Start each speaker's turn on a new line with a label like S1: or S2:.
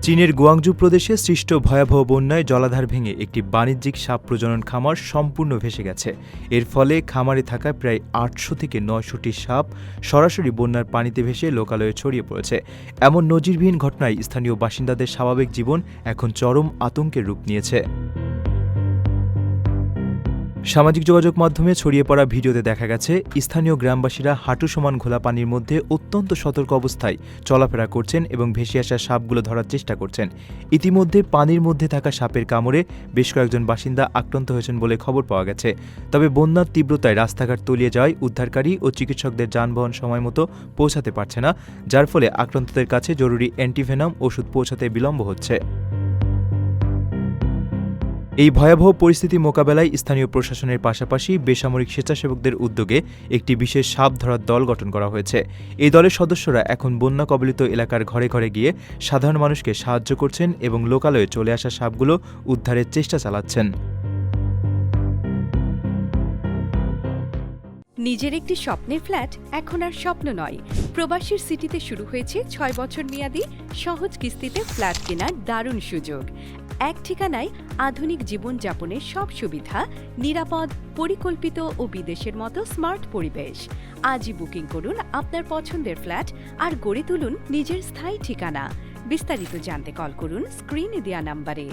S1: চীনের গুয়াংজু প্রদেশে সৃষ্ট ভয়াবহ বন্যায় জলাধার ভেঙে একটি বাণিজ্যিক সাপ প্রজনন খামার সম্পূর্ণ ভেসে গেছে। এর ফলে খামারে থাকা প্রায় ৮০০ থেকে ৯০০টি সাপ সরাসরি বন্যার পানিতে ভেসে লোকালয়ে ছড়িয়ে পড়েছে। এমন নজিরবিহীন ঘটনায় স্থানীয় বাসিন্দাদের স্বাভাবিক জীবন এখন চরম আতঙ্কের রূপ নিয়েছে। সামাজিক যোগাযোগ মাধ্যমে ছড়িয়ে পড়া ভিডিওতে দেখা গেছে স্থানীয় গ্রামবাসীরা হাঁটু সমান ঘোলা পানির মধ্যে অত্যন্ত সতর্ক অবস্থায় চলাফেরা করছেন এবং ভেসে আসা সাপগুলো ধরার চেষ্টা করছেন। ইতিমধ্যে পানির মধ্যে থাকা সাপের কামড়ে বেশ কয়েকজন বাসিন্দা আক্রান্ত হয়েছেন বলে খবর পাওয়া গেছে। তবে বন্যার তীব্রতায় রাস্তাঘাট তলিয়ে যাওয়ায় উদ্ধারকারী ও চিকিৎসকদের যানবাহন সময়মতো পৌঁছাতে পারছে না, যার ফলে আক্রান্তদের কাছে জরুরি অ্যান্টিভেনাম ওষুধ পৌঁছাতে বিলম্ব হচ্ছে। এই ভয়াবহ পরিস্থিতি মোকাবেলায় স্থানীয় প্রশাসনের পাশাপাশি বেসামরিক স্বেচ্ছাসেবকদের উদ্যোগে একটি বিশেষ সাপ ধরার দল গঠন করা হয়েছে। এই দলের সদস্যরা এখন বন্যা কবলিত এলাকার ঘরে ঘরে গিয়ে সাধারণ মানুষকে সাহায্য করছেন এবং লোকালয়ে চলে আসা সাপগুলো উদ্ধারের চেষ্টা চালাচ্ছেন।
S2: নিজের একটি স্বপ্নের ফ্ল্যাট এখন আর স্বপ্ন নয়। প্রবাসীর সিটিতে শুরু হয়েছে ৬ বছর মেয়াদী সহজ কিস্তিতে ফ্ল্যাট কেনার দারুণ সুযোগ। এক ঠিকানায় আধুনিক জীবনযাপনের সব সুবিধা, নিরাপদ, পরিকল্পিত ও বিদেশের মতো স্মার্ট পরিবেশ। আজই বুকিং করুন আপনার পছন্দের ফ্ল্যাট আর গড়ে তুলুন নিজের স্থায়ী ঠিকানা। বিস্তারিত জানতে কল করুন স্ক্রিনে দেওয়া নাম্বারে।